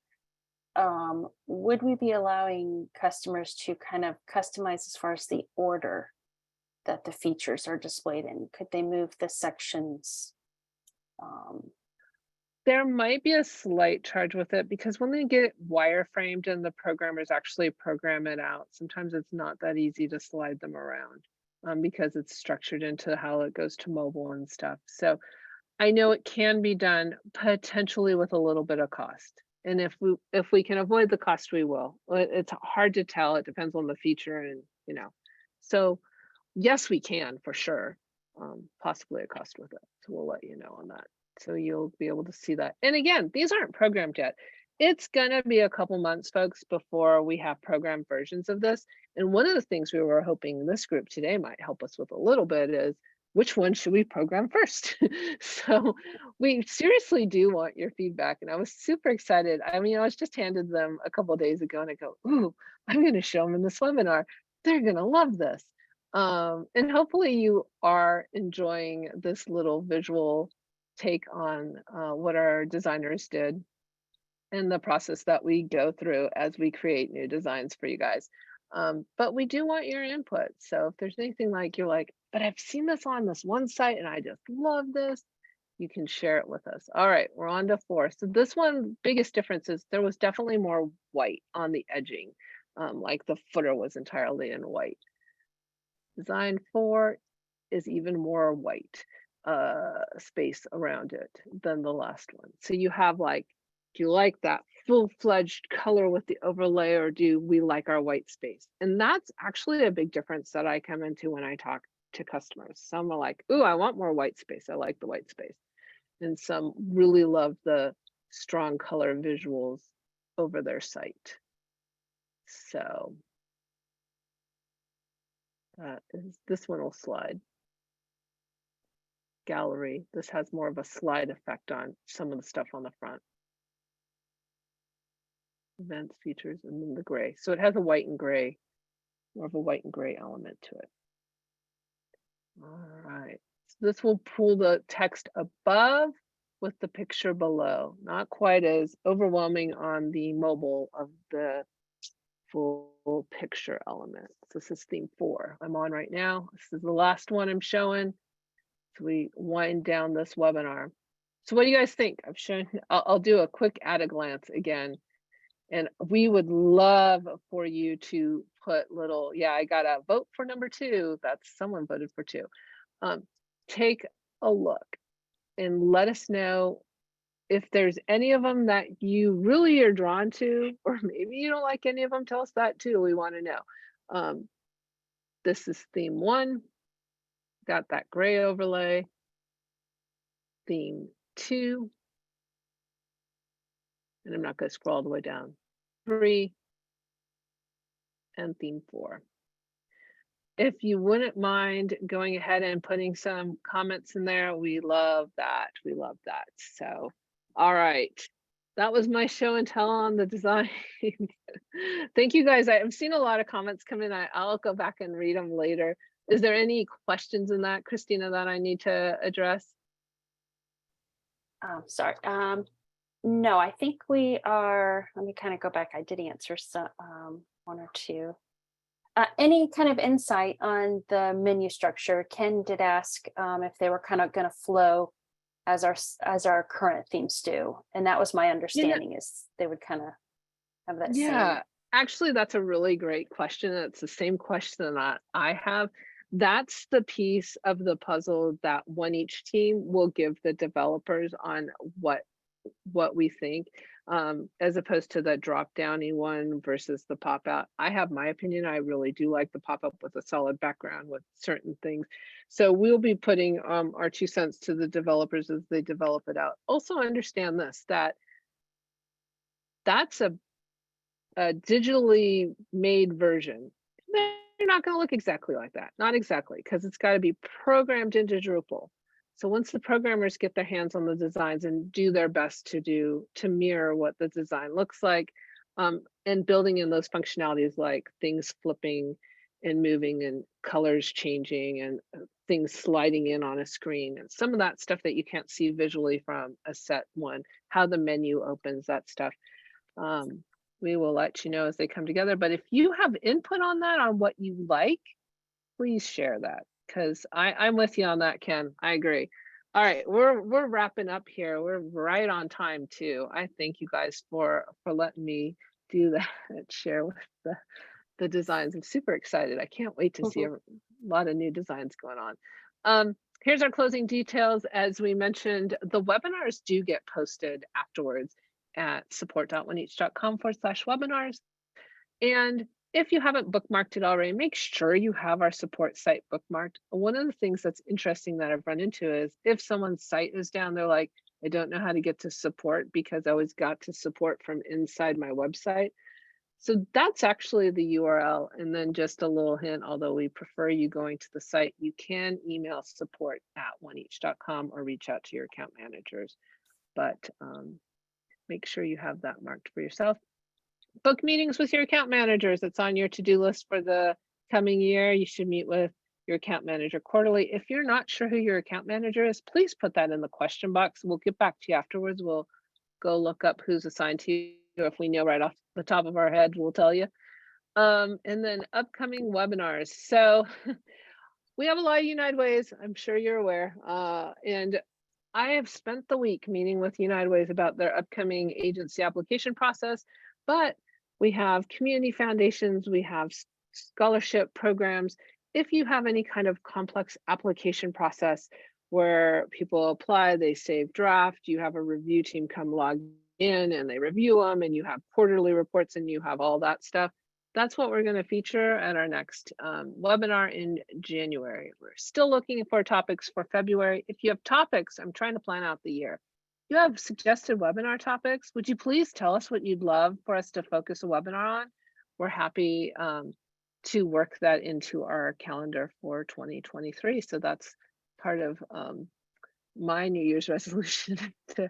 would we be allowing customers to kind of customize as far as the order that the features are displayed in? Could they move the sections? there might be a slight charge with it because when they get wireframed and the programmers actually program it out, sometimes it's not that easy to slide them around because it's structured into how it goes to mobile and stuff. So I know it can be done potentially with a little bit of cost. And if we can avoid the cost, we will. It's hard to tell. It depends on the feature and, you know. So yes, we can for sure. Possibly a cost with it. So we'll let you know on that. So you'll be able to see that. And again, these aren't programmed yet. It's gonna be a couple months, folks, before we have programmed versions of this. And one of the things we were hoping this group today might help us with a little bit is which one should we program first? So we seriously do want your feedback. And I was super excited. I mean, I was just handed them a couple of days ago and I go, ooh, I'm going to show them in this webinar. They're going to love this. And hopefully you are enjoying this little visual take on what our designers did and the process that we go through as we create new designs for you guys. But we do want your input. So if there's anything like you're like, but I've seen this on this one site and I just love this, you can share it with us. All right, we're on to 4. So this one, biggest difference is there was definitely more white on the edging. Like the footer was entirely in white. Design 4 is even more white space around it than the last one. So you have like, do you like that full-fledged color with the overlay or do we like our white space? And that's actually a big difference that I come into when I talk to customers. Some are like, ooh, I want more white space. I like the white space. And some really love the strong color visuals over their site. So this one will slide. Gallery. This has more of a slide effect on some of the stuff on the front. Events, features, and then the gray. So it has a white and gray, more of a white and gray element to it. All right. So this will pull the text above with the picture below. Not quite as overwhelming on the mobile of the full picture element. So this is theme 4 I'm on right now. This is the last one I'm showing. So we wind down this webinar. So what do you guys think? I've shown, I'll do a quick at a glance again. And we would love for you to put little, yeah, I got a vote for number 2. That's someone voted for 2. Take a look and let us know if there's any of them that you really are drawn to, or maybe you don't like any of them. Tell us that too. We want to know. This is theme 1. Got that gray overlay. Theme 2. And I'm not going to scroll all the way down. 3 and theme 4. If you wouldn't mind going ahead and putting some comments in there, we love that. We love that. So, all right. That was my show and tell on the design. Thank you guys. I've seen a lot of comments come in. I'll go back and read them later. Is there any questions in that, Christina, that I need to address? Oh, sorry. No, I think we are. Let me kind of go back. I did answer some, one or two. Any kind of insight on the menu structure? Ken did ask if they were kind of going to flow as our current themes do, and that was my understanding is they would kind of have that Yeah, same. actually, that's a really great question. It's the same question that I have. That's the piece of the puzzle that OneEach team will give the developers on what we think, as opposed to the drop downy one versus the pop out. I have my opinion. I really do like the pop up with a solid background with certain things. So we'll be putting our 2 cents to the developers as they develop it out. Also understand this, that's a digitally made version. They're not going to look exactly like that. Not exactly, because it's got to be programmed into Drupal. So once the programmers get their hands on the designs and do their best to mirror what the design looks like, and building in those functionalities like things flipping and moving and colors changing and things sliding in on a screen and some of that stuff that you can't see visually from a set one, how the menu opens, that stuff. We will let you know as they come together. But if you have input on that, on what you like, please share that, because I'm with you on that, Ken. I agree. All right, we're wrapping up here. We're right on time too. I thank you guys for letting me do that and share with the designs. I'm super excited. I can't wait to see a lot of new designs going on. Here's our closing details. As we mentioned, the webinars do get posted afterwards at support.oneeach.com/webinars. And if you haven't bookmarked it already, make sure you have our support site bookmarked. One of the things that's interesting that I've run into is if someone's site is down, they're like, I don't know how to get to support because I always got to support from inside my website. So that's actually the URL. And then just a little hint, although we prefer you going to the site, you can email support@oneeach.com or reach out to your account managers. But make sure you have that marked for yourself. Book meetings with your account managers. It's on your to-do list for the coming year. You should meet with your account manager quarterly. If you're not sure who your account manager is, please put that in the question box. We'll get back to you afterwards. We'll go look up who's assigned to you. If we know right off the top of our head, we'll tell you. And then upcoming webinars. So we have a lot of United Ways. I'm sure you're aware. And I have spent the week meeting with United Ways about their upcoming agency application process, but we have community foundations, we have scholarship programs. If you have any kind of complex application process where people apply, they save draft, you have a review team come log in and they review them, and you have quarterly reports and you have all that stuff. That's what we're going to feature at our next webinar in January. We're still looking for topics for February. If you have topics, I'm trying to plan out the year. If you have suggested webinar topics, would you please tell us what you'd love for us to focus a webinar on? We're happy to work that into our calendar for 2023. So that's part of my New Year's resolution to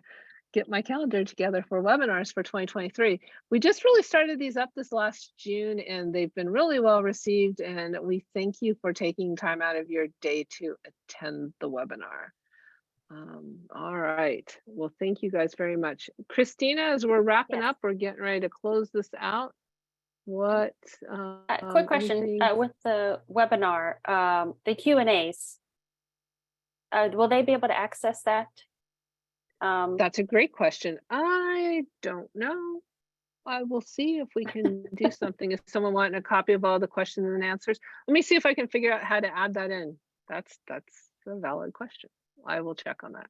get my calendar together for webinars for 2023. We just really started these up this last June and they've been really well received, and we thank you for taking time out of your day to attend the webinar. All right, well, thank you guys very much. Christina, as we're wrapping up, we're getting ready to close this out. What quick question with the webinar, the Q&As, will they be able to access that? That's a great question. I don't know. I will see if we can do something. If someone wanting a copy of all the questions and answers, let me see if I can figure out how to add that in. That's a valid question. I will check on that.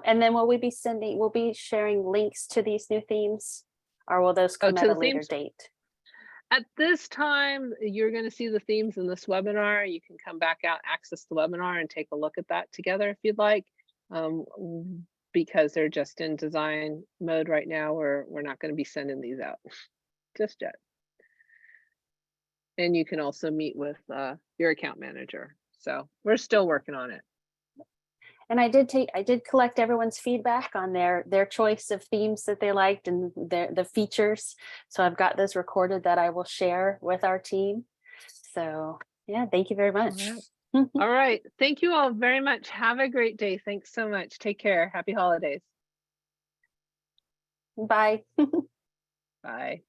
And then will we be sharing links to these new themes, or will those come at a later date? At this time, you're going to see the themes in this webinar. You can come back out, access the webinar, and take a look at that together if you'd like. because they're just in design mode right now. We're not going to be sending these out just yet. And you can also meet with your account manager. So we're still working on it. And I did collect everyone's feedback on their choice of themes that they liked and the features. So I've got those recorded that I will share with our team. So yeah, thank you very much. All right. Thank you all very much. Have a great day. Thanks so much. Take care. Happy holidays. Bye. Bye.